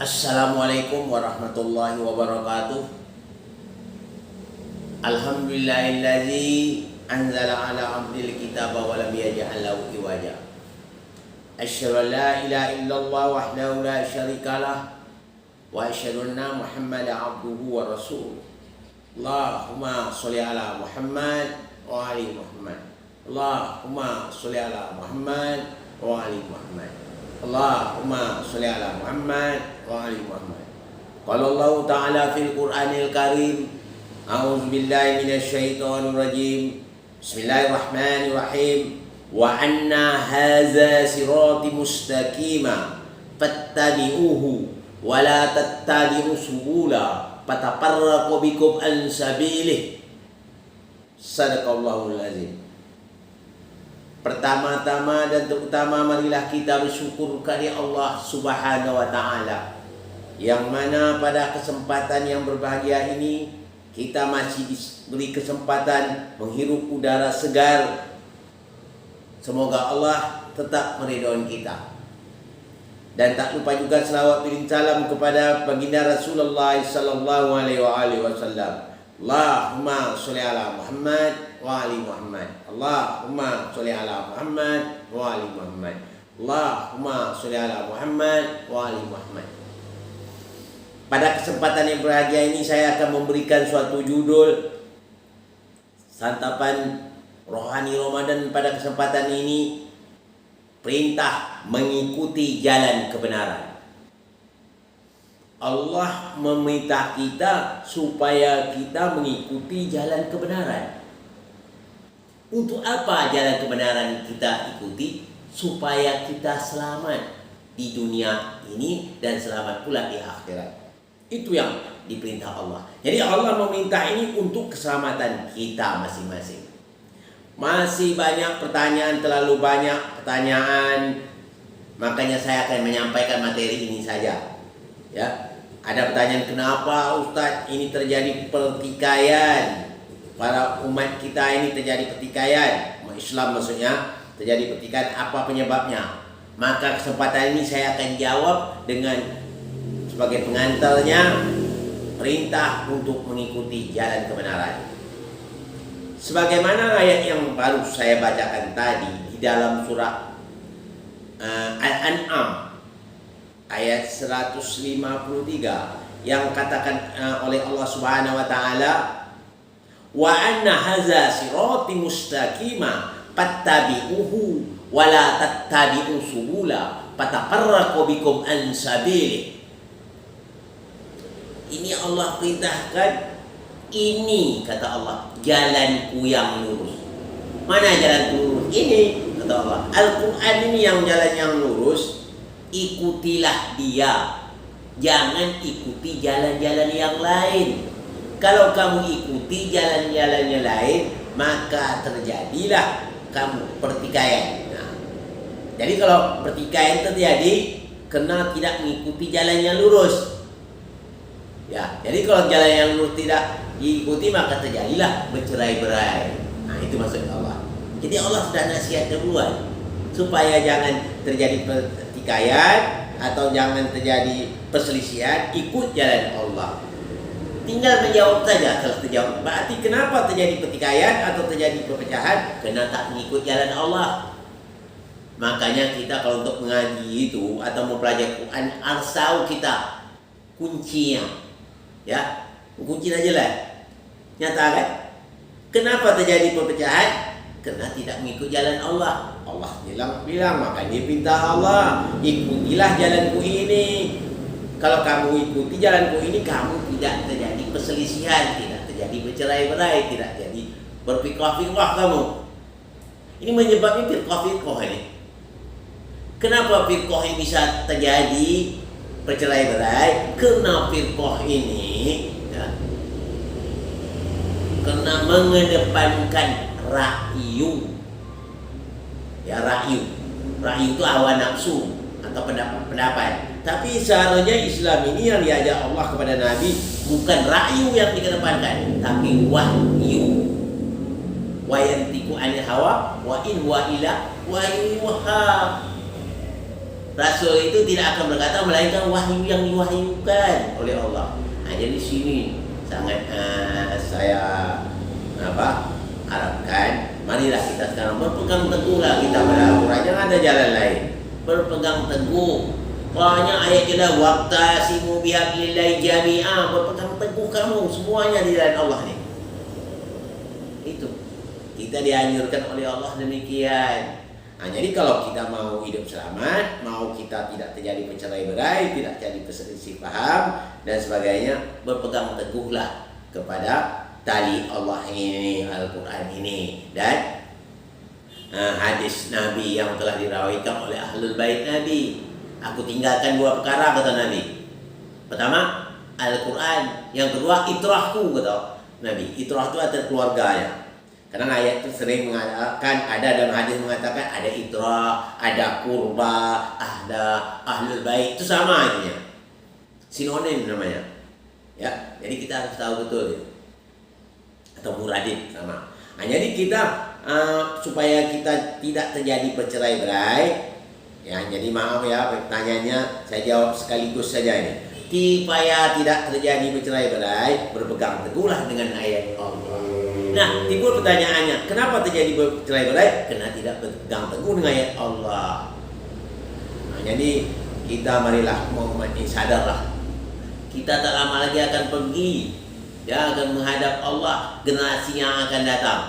Assalamualaikum warahmatullahi wabarakatuh. Alhamdulillahillazi anzala ala abdil kitaba wa lam yaj'al lahu iwaja. Asyhadu an la ilaha illallah wahdahu la syarikalah wa asyhadu anna Muhammadan abduhu wa rasuluh. Allahumma sholli ala Muhammad wa ali Muhammad. Allahumma sholli ala Muhammad wa ali Muhammad. Allahumma sholli ala Muhammad wa ali Muhammad. Qala Allah Ta'ala fil Qur'anil Karim, a'udzu billahi minasy syaithanir rajim. Bismillahirrahmanirrahim. Wa anna hadza sirati mustaqima fattabi'uhu wa la tattabi'us subula fatafarraqu bikum an sabilih. Sadaqallahul azim. Pertama-tama dan terutama marilah kita bersyukur kepada Allah Subhanahu wa Ta'ala, yang mana pada kesempatan yang berbahagia ini kita masih diberi kesempatan menghirup udara segar. Semoga Allah tetap meridhoi kita. Dan tak lupa juga selawat biring salam kepada baginda Rasulullah sallallahu alaihi wasallam. Allahumma sholli ala Muhammad wa ali Muhammad. Allahumma sholli ala Muhammad wa ali Muhammad. Allahumma sholli ala Muhammad wa ali Muhammad. Pada kesempatan yang berbahagia ini saya akan memberikan suatu judul santapan rohani Ramadan pada kesempatan ini, perintah mengikuti jalan kebenaran. Allah meminta kita supaya kita mengikuti jalan kebenaran. Untuk apa jalan kebenaran kita ikuti? Supaya kita selamat di dunia ini dan selamat pula di akhirat. Itu yang diperintah Allah. Jadi Allah meminta ini untuk keselamatan kita masing-masing. Masih banyak pertanyaan, terlalu banyak pertanyaan. Makanya saya akan menyampaikan materi ini saja. Ya. Ada pertanyaan, kenapa Ustadz ini terjadi pertikaian? Para umat kita ini terjadi pertikaian, umat Islam maksudnya terjadi pertikaian, apa penyebabnya? Maka kesempatan ini saya akan jawab dengan sebagai pengantarnya, perintah untuk mengikuti jalan kebenaran. Sebagaimana ayat yang baru saya bacakan tadi di dalam surah Al-An'am ayat 153 yang katakan oleh Allah Subhanahu wa Ta'ala, wa anna hadza sirati mustaqima fattabi'uhu wa la tattabi'us subula fatafarraqu bikum an sabilih. Ini Allah perintahkan, ini kata Allah jalanku yang lurus. Mana jalanku lurus? Ini kata Allah. Al-Quran ini yang jalan yang lurus. Ikutilah dia, jangan ikuti jalan-jalan yang lain. Kalau kamu ikuti jalan-jalan yang lain, maka terjadilah kamu pertikaian. Nah, jadi kalau pertikaian terjadi karena tidak mengikuti jalan yang lurus. Ya, jadi kalau jalan yang lurus tidak diikuti, maka terjadilah bercerai-berai. Nah, itu maksud Allah. Jadi Allah sudah nasihat duluan supaya jangan terjadi pertikaian atau jangan terjadi perselisihan, ikut jalan Allah. Tinggal menjawab saja. Kalau terjawab, berarti kenapa terjadi pertikaian atau terjadi perpecahan? Karena tak mengikut jalan Allah. Makanya kita kalau untuk mengaji itu atau mempelajari Quran, harus tahu kita kuncinya. Ya, kunci aja lah. Nyata kan? Kenapa terjadi perpecahan? Karena tidak mengikut jalan Allah. Allah bilang makanya perintah Allah, ikutilah jalanku ini. Kalau kamu ikuti jalanku ini, kamu tidak terjadi perselisihan, tidak terjadi bercerai-berai, tidak jadi berfiqah-fiqah kamu. Ini menyebabkan firqah-fiqah ini. Kenapa firqah ini bisa terjadi bercerai-berai? Karena firqah ini ya, karena mengedepankan ra'yu. Ya, ra'yu itu hawa nafsu atau pendapat. Tapi seharusnya Islam ini yang diajak Allah kepada Nabi bukan ra'yu yang dikedepankan, tapi wahyu. Wa yantiqu anil hawa wa in wa ila wa yuha. Rasul itu tidak akan berkata melainkan wahyu yang diwahyukan oleh Allah. Nah, jadi sini sangat saya harapkan, marilah kita sekarang berpegang teguhlah kita pada Al-Quran. Jangan ada jalan lain. Berpegang teguh. Banyak ayat kita waqtasimu bihablillahi jami'ah. Berpegang teguh kamu semuanya di jalan Allah ni. Itu. Kita dianjurkan oleh Allah demikian. Nah, jadi kalau kita mau hidup selamat, mau kita tidak terjadi percerai-berai, tidak terjadi perselisih paham dan sebagainya, berpegang teguhlah kepada tali Allah ini, Al-Quran ini, dan hadis Nabi yang telah dirawikan oleh Ahlul Bait Nabi. Aku tinggalkan dua perkara, kata Nabi. Pertama, Al-Quran. Yang kedua, itrahku, kata Nabi. Itrah itu adalah keluarganya. Karena ayat itu sering mengatakan, ada dalam hadis mengatakan ada itrah, ada kurba, ada Ahlul Bait. Itu sama artinya. Sinonim namanya. Ya, jadi kita harus tahu betul itu. Atau muradif sama. Nah, jadi kita supaya kita tidak terjadi bercerai-berai, ya, jadi maaf ya pertanyaannya saya jawab sekaligus saja ini. Supaya tidak terjadi bercerai-berai, berpegang teguhlah dengan ayat Allah. Nah, timbul pertanyaannya, kenapa terjadi bercerai-berai? Karena tidak berpegang teguh dengan ayat Allah. Nah, jadi kita marilah Muhammad ini sadarlah. Kita tak lama lagi akan pergi, ya, akan menghadap Allah, generasi yang akan datang.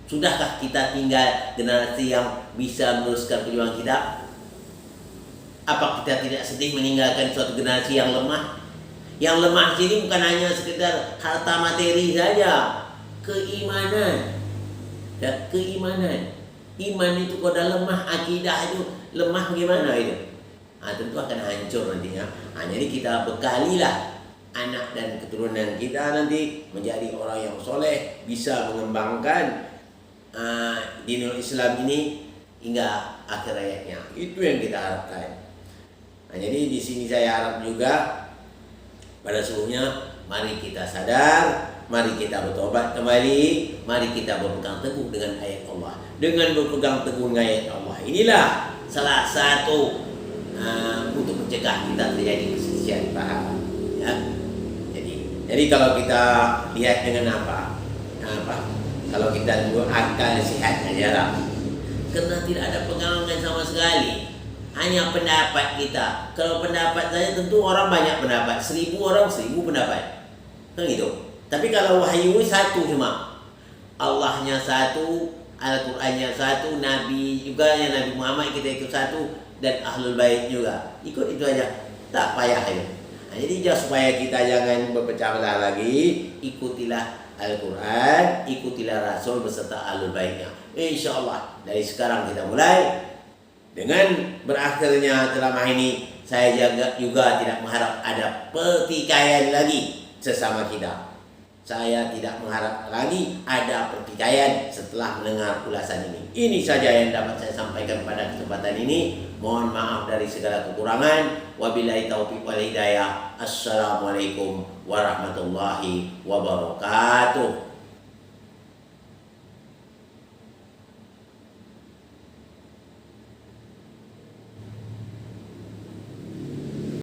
Sudahkah kita tinggal generasi yang bisa meneruskan perjuangan kita? Apa kita tidak sedih meninggalkan suatu generasi yang lemah? Yang lemah sini bukan hanya sekedar harta materi saja, keimanan. Dan keimanan. Iman itu kalau dah lemah, akidah itu lemah bagaimana itu? Tentu akan hancur nantinya. Jadi kita bekalilah anak dan keturunan kita nanti menjadi orang yang soleh, bisa mengembangkan dinul Islam ini hingga akhir hayatnya. Itu yang kita harapkan. Jadi di sini saya harap juga pada seluruhnya, mari kita sadar, mari kita bertobat kembali, mari kita berpegang teguh dengan ayat Allah. Dengan berpegang teguh dengan ayat Allah, inilah salah satu untuk mencegah kita terjadi perselisihan paham. Ya. Jadi kalau kita lihat dengan apa? Kalau kita dulu akal sehat saja, karena tidak ada pegangan sama sekali. Hanya pendapat kita. Kalau pendapat saya tentu orang banyak pendapat. 1000 orang 1000 pendapat. Kan gitu. Tapi kalau wahyu satu cuma. Allahnya satu, Al-Qurannya satu, Nabi juga, yang Nabi Muhammad kita ikut satu, dan Ahlul Bait juga. Ikut itu aja. Tak payah itu. Jadi supaya kita jangan berpecah belah lagi, ikutilah Al-Quran, ikutilah Rasul beserta Ahlul Baitnya. InsyaAllah dari sekarang kita mulai. Dengan berakhirnya ceramah ini, saya juga tidak mengharap ada pertikaian lagi sesama kita. Saya tidak mengharap lagi ada pertikaian setelah mendengar ulasan ini. Ini saja yang dapat saya sampaikan pada kesempatan ini. Mohon maaf dari segala kekurangan. Wabillahi taufiq wal hidayah. Assalamualaikum warahmatullahi wabarakatuh.